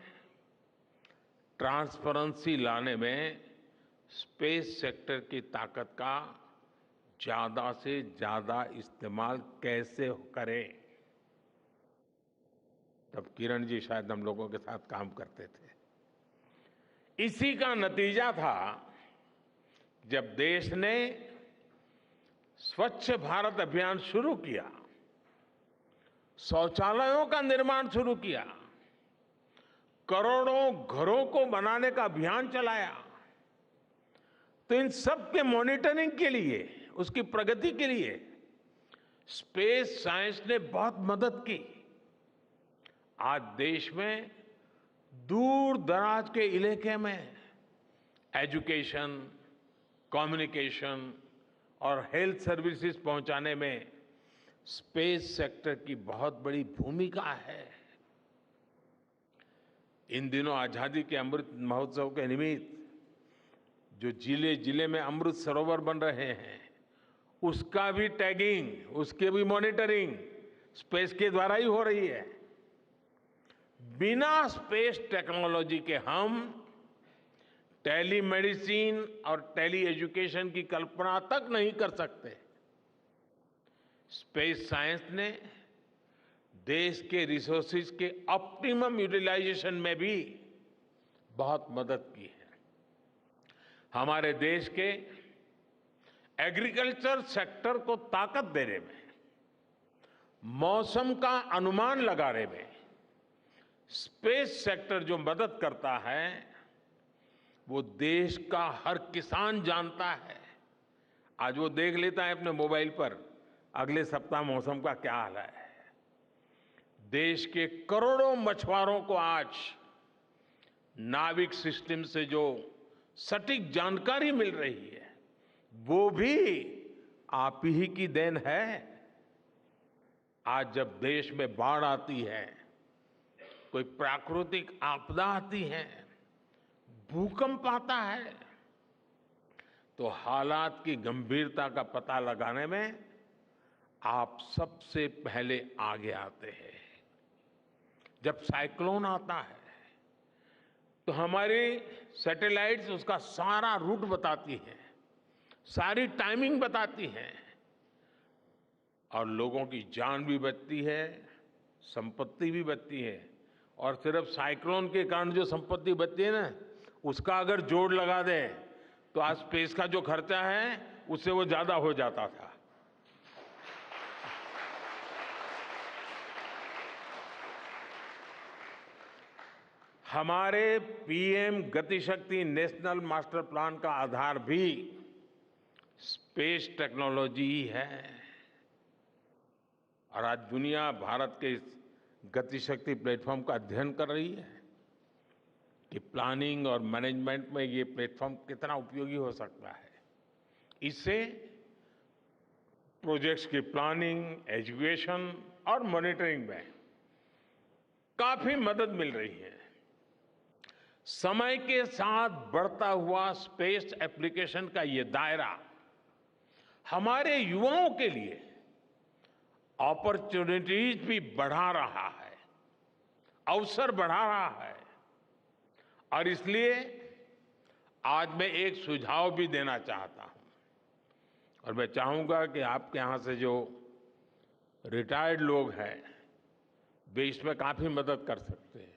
ट्रांसपेरेंसी लाने में स्पेस सेक्टर की ताकत का ज्यादा से ज्यादा इस्तेमाल कैसे करें। तब किरण जी शायद हम लोगों के साथ काम करते थे। इसी का नतीजा था जब देश ने स्वच्छ भारत अभियान शुरू किया, शौचालयों का निर्माण शुरू किया, करोड़ों घरों को बनाने का अभियान चलाया। तो इन सब के मॉनिटरिंग के लिए, उसकी प्रगति के लिए स्पेस साइंस ने बहुत मदद की। आज देश में दूर दराज के इलाके में एजुकेशन, कम्युनिकेशन और हेल्थ सर्विसेज पहुंचाने में स्पेस सेक्टर की बहुत बड़ी भूमिका है। इन दिनों आजादी के अमृत महोत्सव के निमित्त जो जिले जिले में अमृत सरोवर बन रहे हैं, उसका भी टैगिंग, उसके भी मॉनिटरिंग स्पेस के द्वारा ही हो रही है। बिना स्पेस टेक्नोलॉजी के हम टेलीमेडिसिन और टेली एजुकेशन की कल्पना तक नहीं कर सकते। स्पेस साइंस ने देश के रिसोर्सेज के ऑप्टिमम यूटिलाइजेशन में भी बहुत मदद की है। हमारे देश के एग्रीकल्चर सेक्टर को ताकत देने में, मौसम का अनुमान लगाने में स्पेस सेक्टर जो मदद करता है वो देश का हर किसान जानता है। आज वो देख लेता है अपने मोबाइल पर अगले सप्ताह मौसम का क्या हाल है। देश के करोड़ों मछुआरों को आज नाविक सिस्टम से जो सटीक जानकारी मिल रही है वो भी आप ही की देन है। आज जब देश में बाढ़ आती है, कोई प्राकृतिक आपदा आती है, भूकंप आता है, तो हालात की गंभीरता का पता लगाने में आप सबसे पहले आगे आते हैं। जब साइक्लोन आता है तो हमारी सैटेलाइट्स उसका सारा रूट बताती हैं, सारी टाइमिंग बताती हैं और लोगों की जान भी बचती है, संपत्ति भी बचती है। और सिर्फ साइक्लोन के कारण जो संपत्ति बचती है ना, उसका अगर जोड़ लगा दें तो आज स्पेस का जो खर्चा है उससे वो ज्यादा हो जाता था। हमारे PM Gatishakti national master plan का आधार भी स्पेस टेक्नोलॉजी ही है। और आज दुनिया भारत के इस गतिशक्ति प्लेटफॉर्म का अध्ययन कर रही है कि प्लानिंग और मैनेजमेंट में ये प्लेटफॉर्म कितना उपयोगी हो सकता है। इससे प्रोजेक्ट्स की प्लानिंग, एजुकेशन और मॉनिटरिंग में काफी मदद मिल रही है। समय के साथ बढ़ता हुआ स्पेस एप्लीकेशन का ये दायरा हमारे युवाओं के लिए अपॉर्चुनिटीज भी बढ़ा रहा है, अवसर बढ़ा रहा है। और इसलिए आज मैं एक सुझाव भी देना चाहता हूं और मैं चाहूंगा कि आपके यहां से जो रिटायर्ड लोग हैं वे इसमें काफी मदद कर सकते हैं।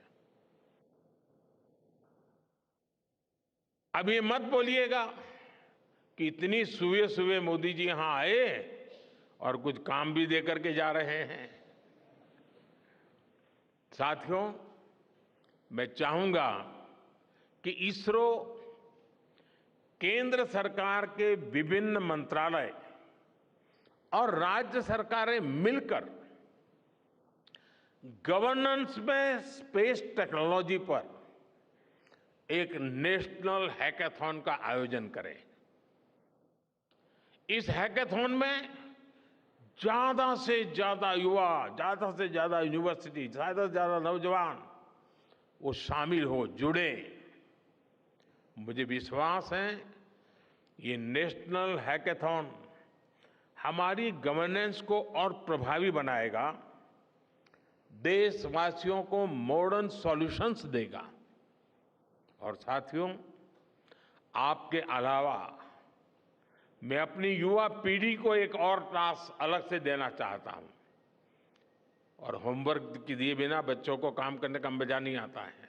अब ये मत बोलिएगा कि इतनी सुबह सुबह मोदी जी यहां आए और कुछ काम भी दे करके जा रहे हैं। साथियों, मैं चाहूंगा कि इसरो केंद्र सरकार के विभिन्न मंत्रालय और राज्य सरकारें मिलकर गवर्नेंस में स्पेस टेक्नोलॉजी पर एक नेशनल हैकाथॉन का आयोजन करें। इस हैकाथॉन में ज्यादा से ज्यादा युवा, ज्यादा से ज्यादा यूनिवर्सिटी, ज्यादा से ज्यादा नौजवान वो शामिल हो, जुड़े। मुझे विश्वास है ये नेशनल हैकाथॉन हमारी गवर्नेंस को और प्रभावी बनाएगा, देशवासियों को मॉडर्न सॉल्यूशंस देगा। और साथियों, आपके अलावा मैं अपनी युवा पीढ़ी को एक और टास्क अलग से देना चाहता हूं। और होमवर्क के दिए बिना बच्चों को काम करने का मजा नहीं आता है।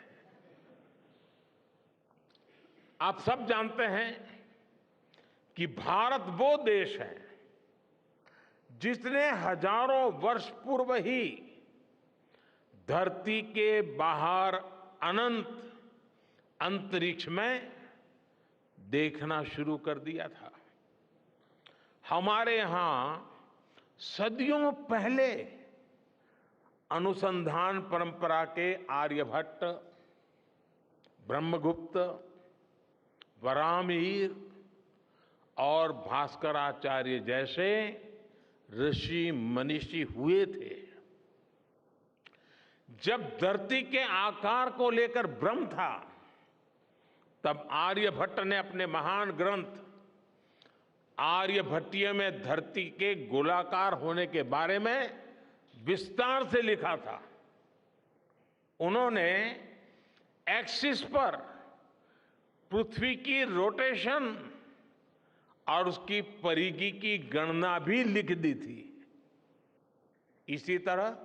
आप सब जानते हैं कि भारत वो देश है जिसने हजारों वर्ष पूर्व ही धरती के बाहर अनंत अंतरिक्ष में देखना शुरू कर दिया था। हमारे यहां सदियों पहले अनुसंधान परंपरा के आर्यभट्ट, ब्रह्मगुप्त, वराहमिहिर और भास्कराचार्य जैसे ऋषि मनीषी हुए थे। जब धरती के आकार को लेकर भ्रम था, तब आर्यभट्ट ने अपने महान ग्रंथ आर्यभट्टीय में धरती के गोलाकार होने के बारे में विस्तार से लिखा था। उन्होंने एक्सिस पर पृथ्वी की रोटेशन और उसकी परिधि की गणना भी लिख दी थी। इसी तरह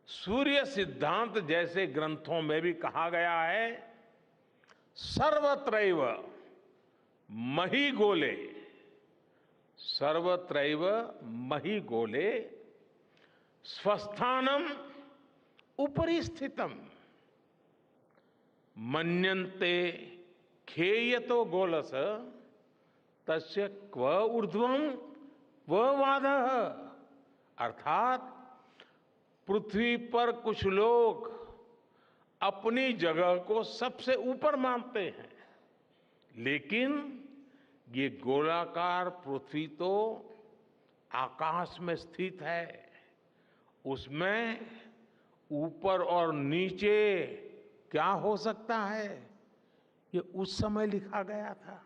सूर्य सिद्धांत जैसे ग्रंथों में भी कहा गया है, सर्वत्रैव महिगोले, सर्वत्रैव महिगोले स्वस्थानम उपरि स्थितम मन्यन्ते खेयतो गोलस तस्य क्व ऊर्ध्वं क्व वादः। अर्थात पृथ्वी पर कुछ लोग अपनी जगह को सबसे ऊपर मानते हैं, लेकिन ये गोलाकार पृथ्वी तो आकाश में स्थित है, उसमें ऊपर और नीचे क्या हो सकता है, ये उस समय लिखा गया था।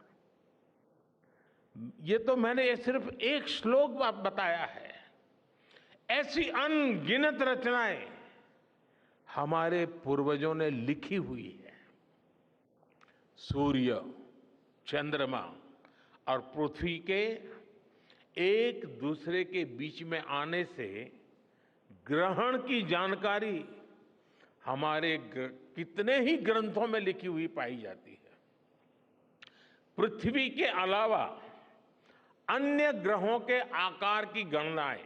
ये तो मैंने सिर्फ एक श्लोक बताया है। ऐसी अनगिनत रचनाएं हमारे पूर्वजों ने लिखी हुई है। सूर्य, चंद्रमा और पृथ्वी के एक दूसरे के बीच में आने से ग्रहण की जानकारी हमारे कितने ही ग्रंथों में लिखी हुई पाई जाती है। पृथ्वी के अलावा अन्य ग्रहों के आकार की गणनाएं,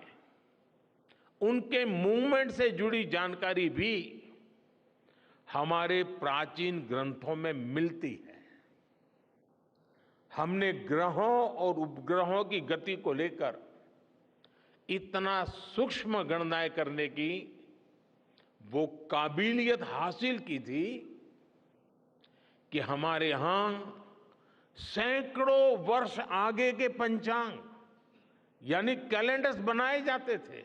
उनके मूवमेंट से जुड़ी जानकारी भी हमारे प्राचीन ग्रंथों में मिलती है। हमने ग्रहों और उपग्रहों की गति को लेकर इतना सूक्ष्म गणनाएं करने की वो काबिलियत हासिल की थी कि हमारे यहां सैकड़ों वर्ष आगे के पंचांग यानी कैलेंडर्स बनाए जाते थे।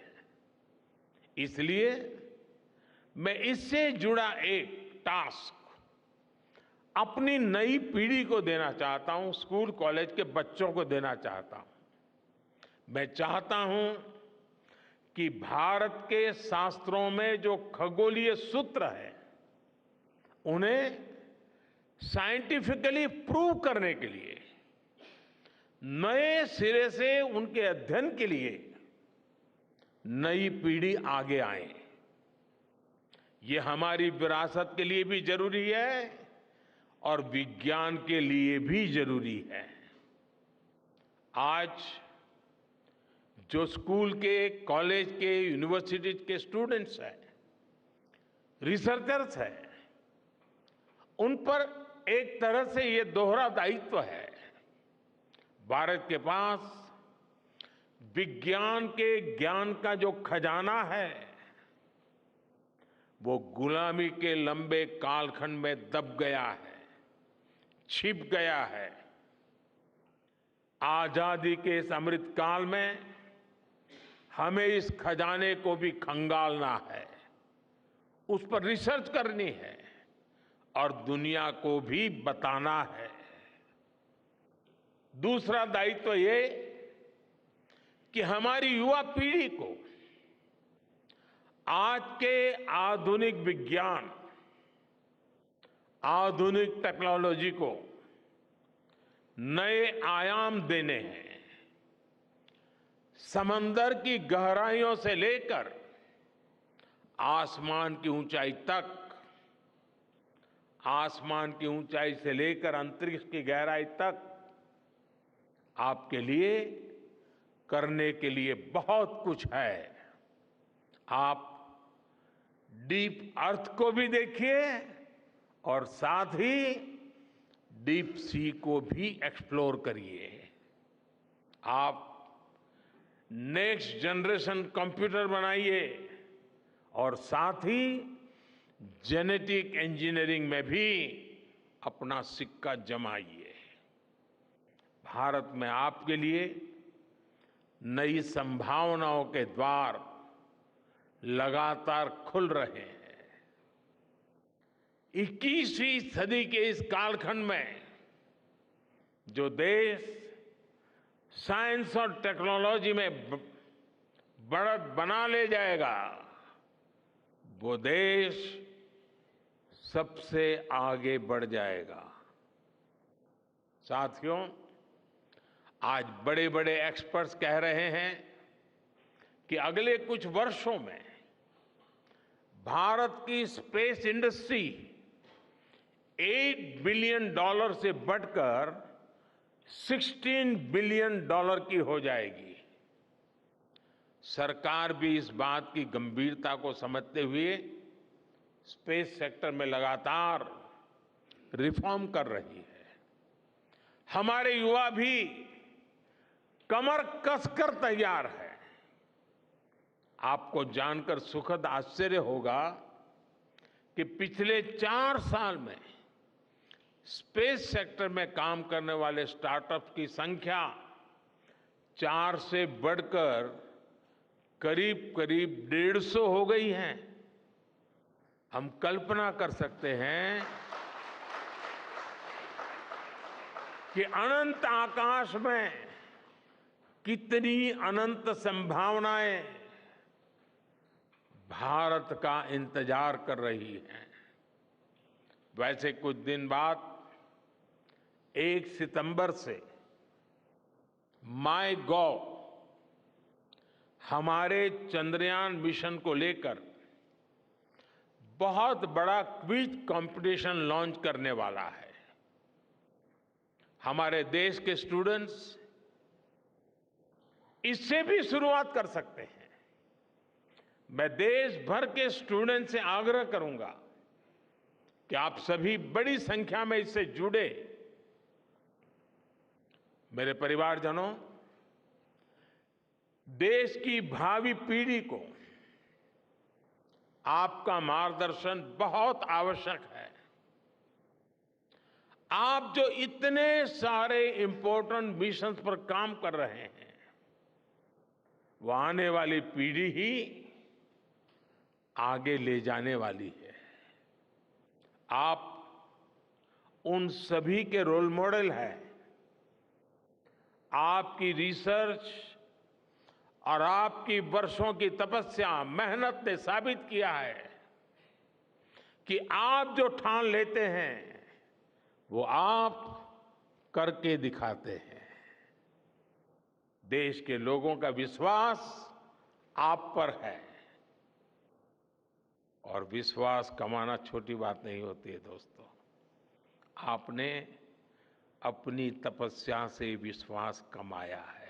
इसलिए मैं इससे जुड़ा एक टास्क अपनी नई पीढ़ी को देना चाहता हूं, स्कूल कॉलेज के बच्चों को देना चाहता हूं। मैं चाहता हूं कि भारत के शास्त्रों में जो खगोलीय सूत्र है, उन्हें साइंटिफिकली प्रूव करने के लिए नए सिरे से उनके अध्ययन के लिए नई पीढ़ी आगे आए। ये हमारी विरासत के लिए भी जरूरी है और विज्ञान के लिए भी जरूरी है। आज जो स्कूल के, कॉलेज के, यूनिवर्सिटी के स्टूडेंट्स हैं, रिसर्चर्स हैं, उन पर एक तरह से ये दोहरा दायित्व है। भारत के पास विज्ञान के ज्ञान का जो खजाना है वो गुलामी के लंबे कालखंड में दब गया है, छिप गया है। आजादी के इस अमृत काल में हमें इस खजाने को भी खंगालना है, उस पर रिसर्च करनी है और दुनिया को भी बताना है। दूसरा दायित्व ये कि हमारी युवा पीढ़ी को आज के आधुनिक विज्ञान, आधुनिक टेक्नोलॉजी को नए आयाम देने हैं। समंदर की गहराइयों से लेकर आसमान की ऊंचाई तक, आसमान की ऊंचाई से लेकर अंतरिक्ष की गहराई तक आपके लिए करने के लिए बहुत कुछ है। आप डीप अर्थ को भी देखिए और साथ ही डीप सी को भी एक्सप्लोर करिए। आप नेक्स्ट जनरेशन कंप्यूटर बनाइए और साथ ही जेनेटिक इंजीनियरिंग में भी अपना सिक्का जमाइए। भारत में आपके लिए नई संभावनाओं के द्वार लगातार खुल रहे हैं। 21वीं सदी के इस कालखंड में जो देश साइंस और टेक्नोलॉजी में बढ़त बना ले जाएगा, वो देश सबसे आगे बढ़ जाएगा। साथियों, आज बड़े बड़े एक्सपर्ट्स कह रहे हैं कि अगले कुछ वर्षों में भारत की स्पेस इंडस्ट्री $8 बिलियन से बढ़कर $16 बिलियन की हो जाएगी। सरकार भी इस बात की गंभीरता को समझते हुए स्पेस सेक्टर में लगातार रिफॉर्म कर रही है। हमारे युवा भी कमर कसकर तैयार है। आपको जानकर सुखद आश्चर्य होगा कि पिछले 4 साल में स्पेस सेक्टर में काम करने वाले स्टार्टअप्स की संख्या 4 से बढ़कर करीब करीब 150 हो गई है। हम कल्पना कर सकते हैं कि अनंत आकाश में कितनी अनंत संभावनाएं भारत का इंतजार कर रही हैं। वैसे कुछ दिन बाद 1 सितंबर से MyGov हमारे चंद्रयान मिशन को लेकर बहुत बड़ा क्विज कंपटीशन लॉन्च करने वाला है। हमारे देश के स्टूडेंट्स इससे भी शुरुआत कर सकते हैं। मैं देश भर के स्टूडेंट से आग्रह करूंगा कि आप सभी बड़ी संख्या में इससे जुड़े। मेरे परिवारजनों, देश की भावी पीढ़ी को आपका मार्गदर्शन बहुत आवश्यक है। आप जो इतने सारे इंपॉर्टेंट मिशंस पर काम कर रहे हैं, वो आने वाली पीढ़ी ही आगे ले जाने वाली है। आप उन सभी के रोल मॉडल हैं। आपकी रिसर्च और आपकी वर्षों की तपस्या, मेहनत ने साबित किया है कि आप जो ठान लेते हैं वो आप करके दिखाते हैं। देश के लोगों का विश्वास आप पर है। और विश्वास कमाना छोटी बात नहीं होती है दोस्तों। आपने अपनी तपस्या से विश्वास कमाया है।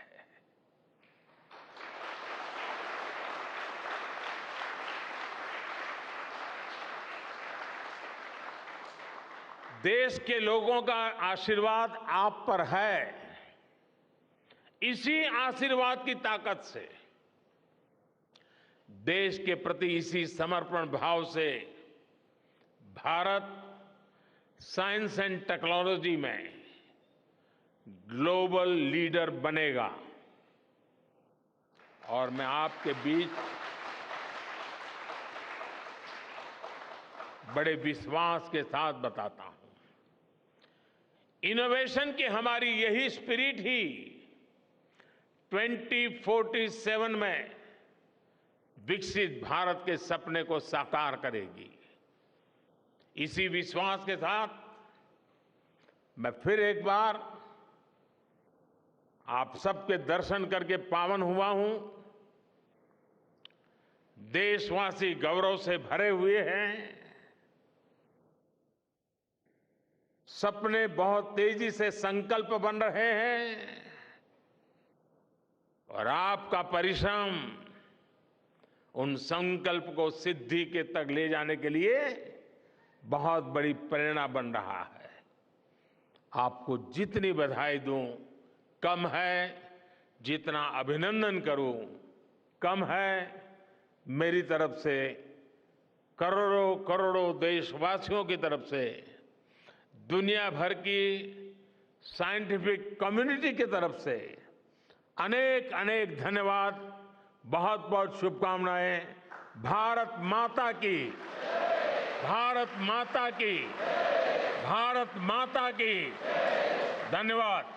देश के लोगों का आशीर्वाद आप पर है। इसी आशीर्वाद की ताकत से, देश के प्रति इसी समर्पण भाव से भारत साइंस एंड टेक्नोलॉजी में ग्लोबल लीडर बनेगा। और मैं आपके बीच बड़े विश्वास के साथ बताता हूं, इनोवेशन की हमारी यही स्पिरिट ही 2047 में विकसित भारत के सपने को साकार करेगी। इसी विश्वास के साथ मैं फिर एक बार आप सबके दर्शन करके पावन हुआ हूं। देशवासी गौरव से भरे हुए हैं। सपने बहुत तेजी से संकल्प बन रहे हैं और आपका परिश्रम उन संकल्प को सिद्धि के तक ले जाने के लिए बहुत बड़ी प्रेरणा बन रहा है। आपको जितनी बधाई दूं कम है, जितना अभिनंदन करूं कम है। मेरी तरफ से करोड़ों करोड़ों देशवासियों की तरफ से, दुनिया भर की साइंटिफिक कम्युनिटी की तरफ से अनेक अनेक धन्यवाद, बहुत बहुत शुभकामनाएं। भारत माता की, भारत माता की, भारत माता की। धन्यवाद।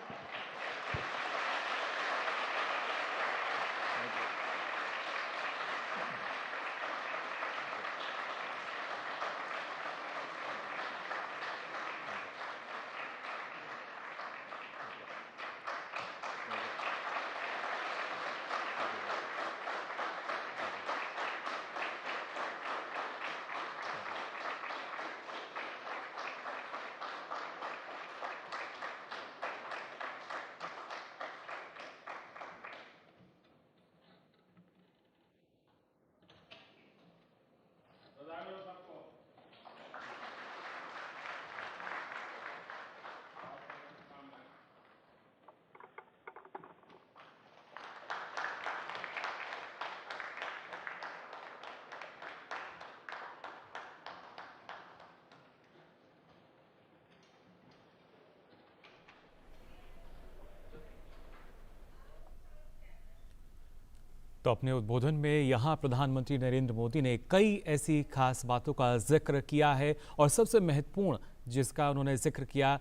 तो अपने उद्बोधन में यहाँ प्रधानमंत्री नरेंद्र मोदी ने कई ऐसी खास बातों का जिक्र किया है और सबसे महत्वपूर्ण जिसका उन्होंने जिक्र किया,